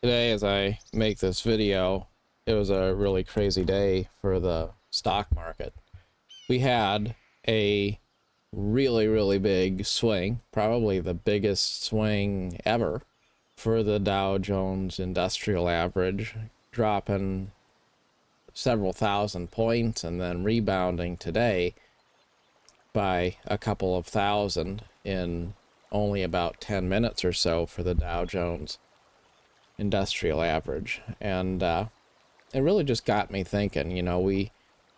Today, as I make this video, it was a really crazy day for the stock market. We had a really big swing, probably the biggest swing ever for the Dow Jones Industrial Average, dropping several thousand points and then rebounding today by a couple of thousand in only about 10 minutes or so for the Dow Jones Industrial Average. And it really just got me thinking.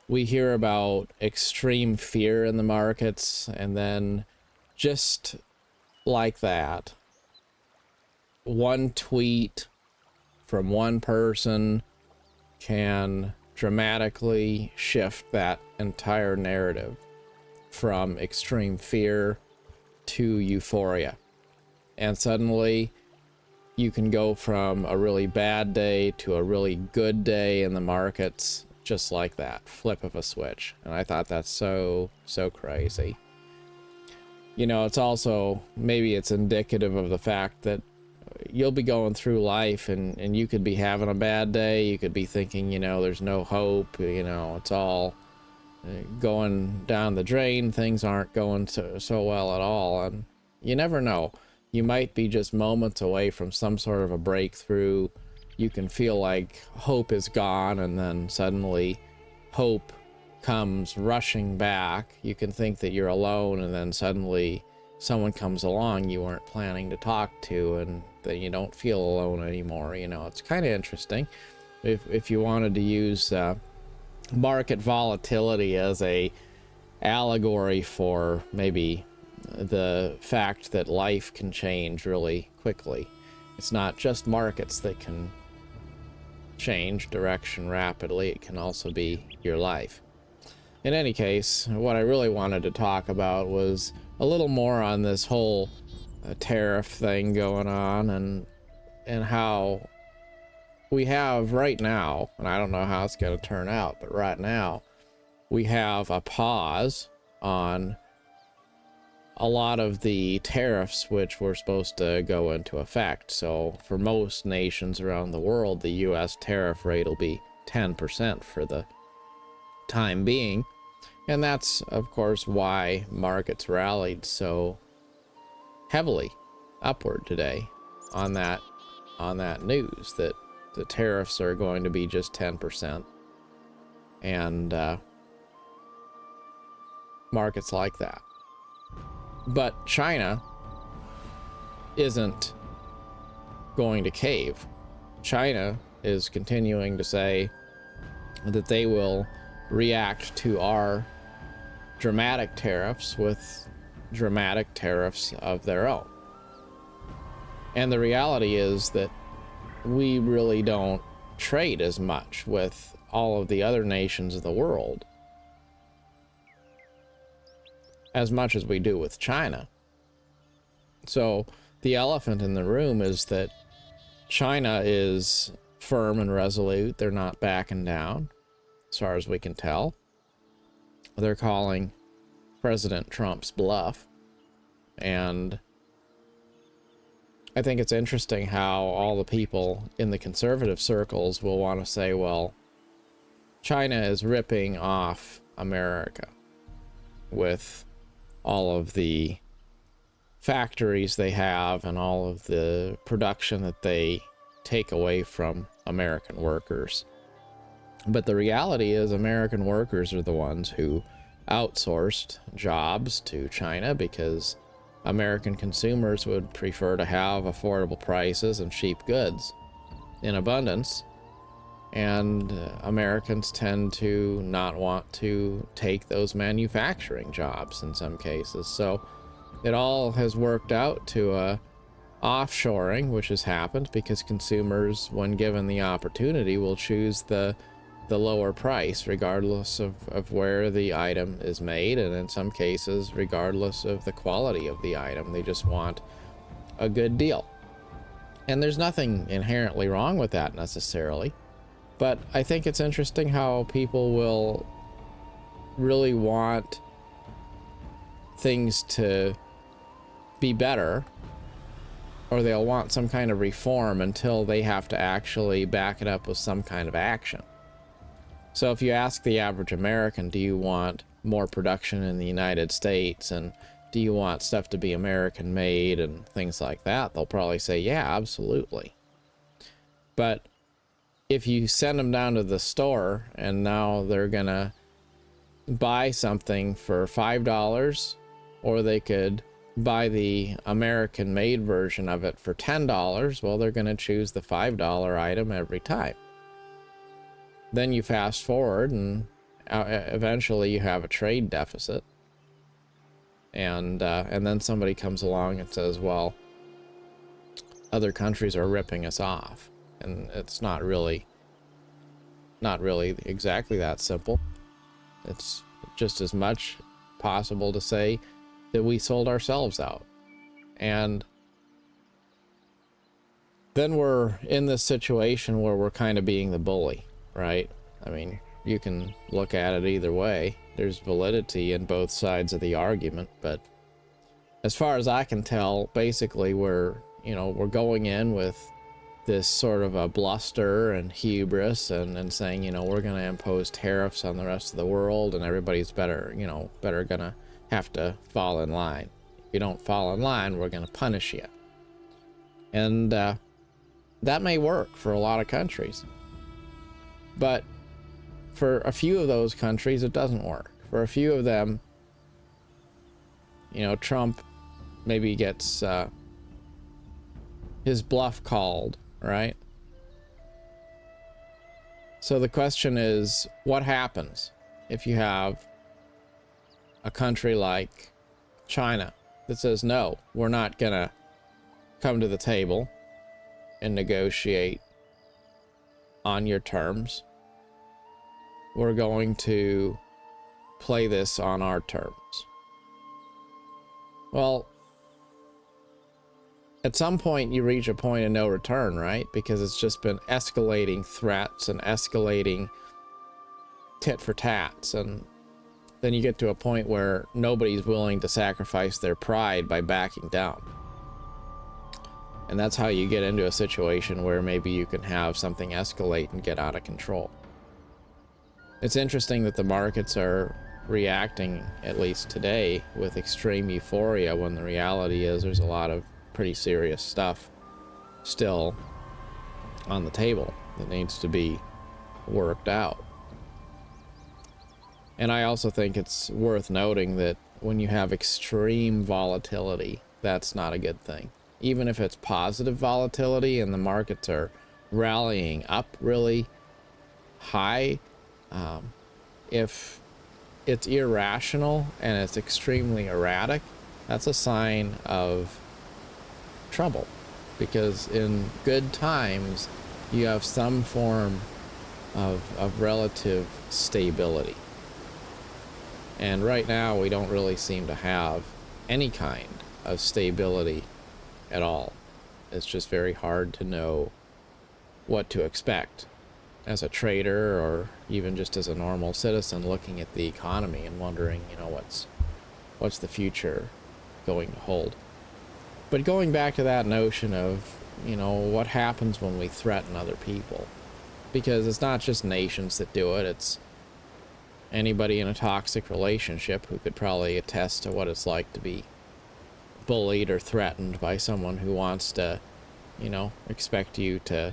We hear about extreme fear in the markets, and then just like that, one tweet from one person can dramatically shift that entire narrative from extreme fear to euphoria. And suddenly you can go from a really bad day to a really good day in the markets just like that, flip of a switch. And I thought that's so crazy. It's also, maybe it's indicative of the fact that you'll be going through life and you could be having a bad day. You could be thinking, there's no hope, it's all going down the drain. Things aren't going so well at all. And you never know. You might be just moments away from some sort of a breakthrough. You can feel like hope is gone, and then suddenly hope comes rushing back. You can think that you're alone, and then suddenly someone comes along you weren't planning to talk to, and then you don't feel alone anymore. It's kind of interesting. If you wanted to use market volatility as a allegory for maybe the fact that life can change really quickly. It's not just markets that can change direction rapidly. It can also be your life. In any case, what I really wanted to talk about was a little more on this whole tariff thing going on, and how we have right now, and I don't know how it's going to turn out, but right now we have a pause on a lot of the tariffs which were supposed to go into effect. So for most nations around the world, the US tariff rate will be 10% for the time being. And that's, of course, why markets rallied so heavily upward today on that news that the tariffs are going to be just 10%. And markets like that. But China isn't going to cave. China is continuing to say that they will react to our dramatic tariffs with dramatic tariffs of their own. And the reality is that we really don't trade as much with all of the other nations of the world as much as we do with China. So the elephant in the room is that China is firm and resolute. They're not backing down, as far as we can tell. They're calling President Trump's bluff. And I think it's interesting how all the people in the conservative circles will want to say, well, China is ripping off America with all of the factories they have and all of the production that they take away from American workers. But the reality is American workers are the ones who outsourced jobs to China because American consumers would prefer to have affordable prices and cheap goods in abundance. And Americans tend to not want to take those manufacturing jobs in some cases. So it all has worked out to a offshoring, which has happened because consumers, when given the opportunity, will choose the lower price regardless of where the item is made, and in some cases regardless of the quality of the item. They just want a good deal. And there's nothing inherently wrong with that necessarily. But I think it's interesting how people will really want things to be better or they'll want some kind of reform until they have to actually back it up with some kind of action. So if you ask the average American, do you want more production in the United States, and do you want stuff to be American made and things like that, they'll probably say, yeah, absolutely. But if you send them down to the store and now they're gonna buy something for $5, or they could buy the American made version of it for $10, well, they're gonna choose the $5 item every time. Then you fast forward and eventually you have a trade deficit, and then somebody comes along and says, well, other countries are ripping us off, and it's not really exactly that simple. It's just as much possible to say that we sold ourselves out. And then we're in this situation where we're kind of being the bully, right? I mean, you can look at it either way. There's validity in both sides of the argument, but as far as I can tell, basically we're going in with this sort of a bluster and hubris and saying, we're going to impose tariffs on the rest of the world, and everybody's better gonna have to fall in line. If you don't fall in line, we're going to punish you. And that may work for a lot of countries, but for a few of those countries it doesn't work. For a few of them, Trump maybe gets his bluff called, right? So the question is, what happens if you have a country like China that says, no, we're not gonna come to the table and negotiate on your terms. We're going to play this on our terms. Well, at some point you reach a point of no return, right? Because it's just been escalating threats and escalating tit for tats, and then you get to a point where nobody's willing to sacrifice their pride by backing down. And that's how you get into a situation where maybe you can have something escalate and get out of control. It's interesting that the markets are reacting, at least today, with extreme euphoria, when the reality is there's a lot of pretty serious stuff still on the table that needs to be worked out. And I also think it's worth noting that when you have extreme volatility, that's not a good thing. Even if it's positive volatility and the markets are rallying up really high, if it's irrational and it's extremely erratic, that's a sign of trouble, because in good times you have some form of relative stability, and right now we don't really seem to have any kind of stability at all. It's just very hard to know what to expect as a trader, or even just as a normal citizen looking at the economy and wondering, what's the future going to hold. But going back to that notion of, what happens when we threaten other people, because it's not just nations that do it, it's anybody in a toxic relationship who could probably attest to what it's like to be bullied or threatened by someone who wants to, expect you to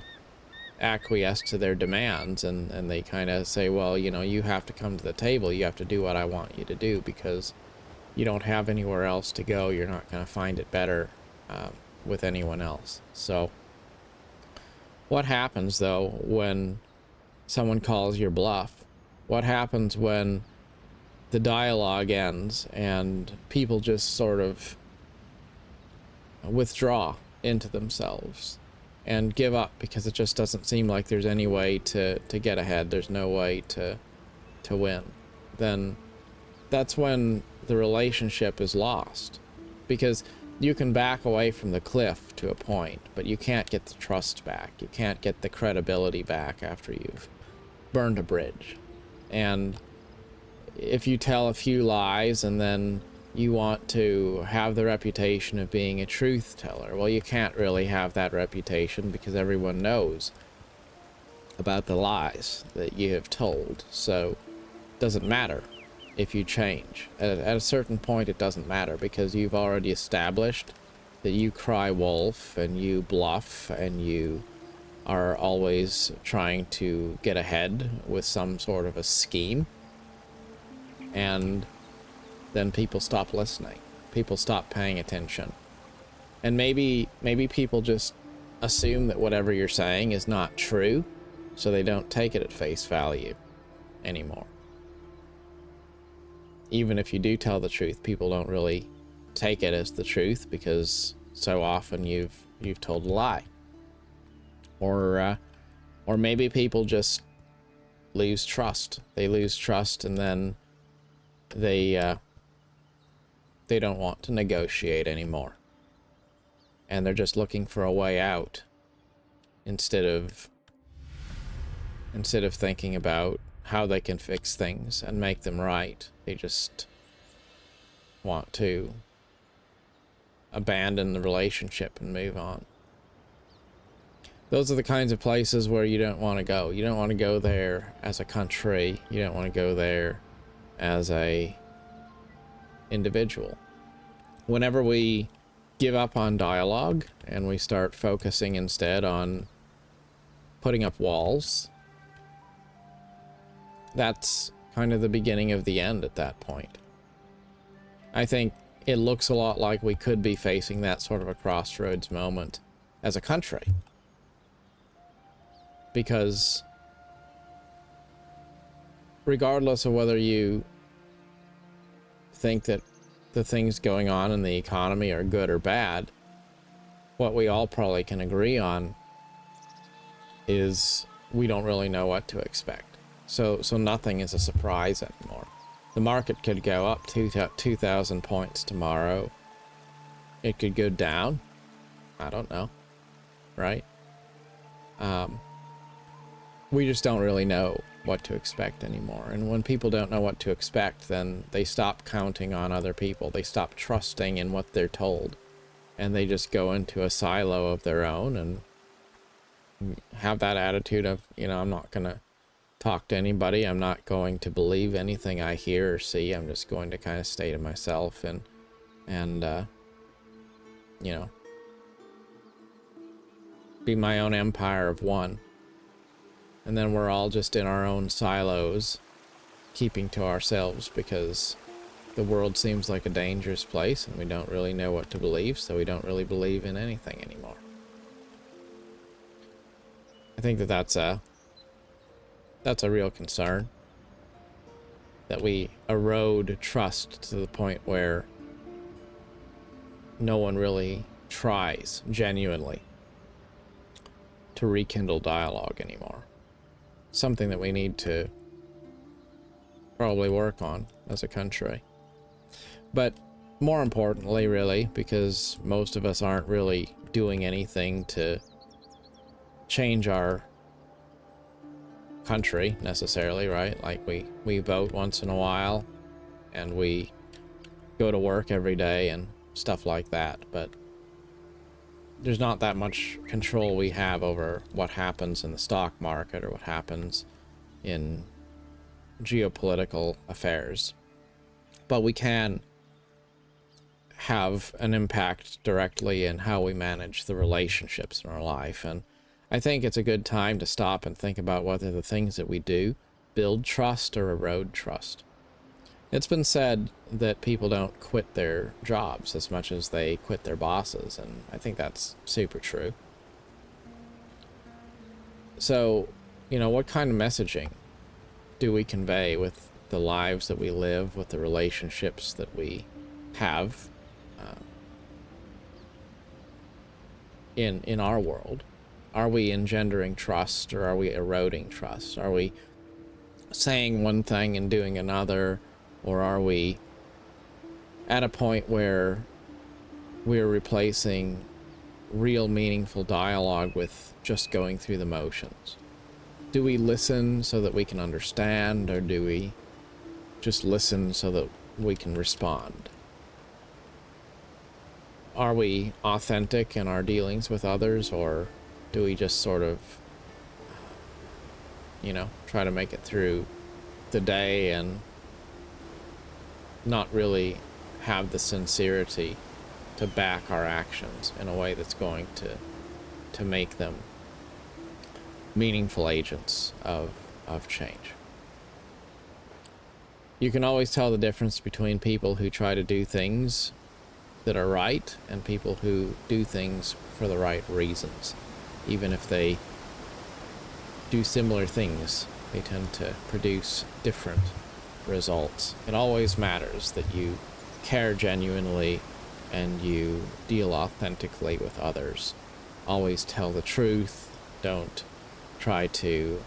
acquiesce to their demands, and they kind of say, well, you have to come to the table, you have to do what I want you to do, because you don't have anywhere else to go, you're not going to find it better with anyone else. So what happens though when someone calls your bluff? What happens when the dialogue ends and people just sort of withdraw into themselves and give up because it just doesn't seem like there's any way to get ahead, there's no way to win? Then that's when the relationship is lost, because you can back away from the cliff to a point, but you can't get the trust back, you can't get the credibility back after you've burned a bridge. And if you tell a few lies and then You want to have the reputation of being a truth teller. Well, you can't really have that reputation because everyone knows about the lies that you have told. So it doesn't matter if you change. At a certain point, it doesn't matter because you've already established that you cry wolf and you bluff and you are always trying to get ahead with some sort of a scheme. And then people stop listening. People stop paying attention. And maybe people just assume that whatever you're saying is not true, so they don't take it at face value anymore. Even if you do tell the truth, people don't really take it as the truth because so often you've told a lie. Or maybe people just lose trust. They lose trust, and then they don't want to negotiate anymore. And they're just looking for a way out instead of thinking about how they can fix things and make them right. They just want to abandon the relationship and move on. Those are the kinds of places where you don't want to go. You don't want to go there as a country. You don't want to go there as a individual. Whenever we give up on dialogue and we start focusing instead on putting up walls, that's kind of the beginning of the end at that point. I think it looks a lot like we could be facing that sort of a crossroads moment as a country. Because regardless of whether you think that the things going on in the economy are good or bad, what we all probably can agree on is we don't really know what to expect. So nothing is a surprise anymore. The market could go up 2,000 points tomorrow. It could go down. I don't know. Right? We just don't really know what to expect anymore. And when people don't know what to expect, then they stop counting on other people. They stop trusting in what they're told. And they just go into a silo of their own and have that attitude of, I'm not going to talk to anybody. I'm not going to believe anything I hear or see. I'm just going to kind of stay to myself and be my own empire of one. And then we're all just in our own silos, keeping to ourselves because the world seems like a dangerous place and we don't really know what to believe, so we don't really believe in anything anymore. I think that's a real concern, that we erode trust to the point where no one really tries genuinely to rekindle dialogue anymore. Something that we need to probably work on as a country. But more importantly, really, because most of us aren't really doing anything to change our country necessarily, right? Like we vote once in a while and we go to work every day and stuff like that, but there's not that much control we have over what happens in the stock market or what happens in geopolitical affairs. But we can have an impact directly in how we manage the relationships in our life. And I think it's a good time to stop and think about whether the things that we do build trust or erode trust. It's been said that people don't quit their jobs as much as they quit their bosses, and I think that's super true. So, what kind of messaging do we convey with the lives that we live, with the relationships that we have in our world? Are we engendering trust, or are we eroding trust? Are we saying one thing and doing another? Or are we at a point where we're replacing real meaningful dialogue with just going through the motions? Do we listen so that we can understand, or do we just listen so that we can respond? are we authentic in our dealings with others, or do we just sort of, you know, try to make it through the day and not really have the sincerity to back our actions in a way that's going to make them meaningful agents of change? You can always tell the difference between people who try to do things that are right and people who do things for the right reasons. Even if they do similar things, they tend to produce different results. It always matters that you care genuinely and you deal authentically with others. Always tell the truth. Don't try to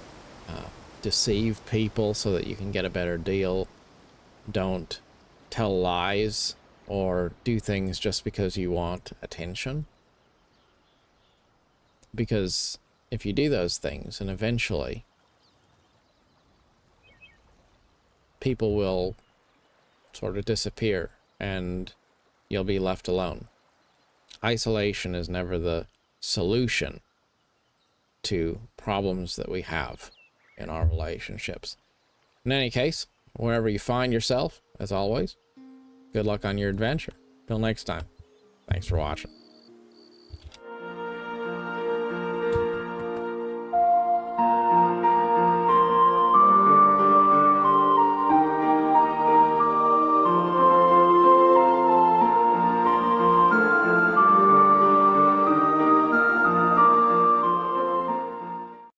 deceive people so that you can get a better deal. Don't tell lies or do things just because you want attention. Because if you do those things, and eventually people will sort of disappear and you'll be left alone. Isolation is never the solution to problems that we have in our relationships. In any case, wherever you find yourself, as always, good luck on your adventure. Till next time, thanks for watching.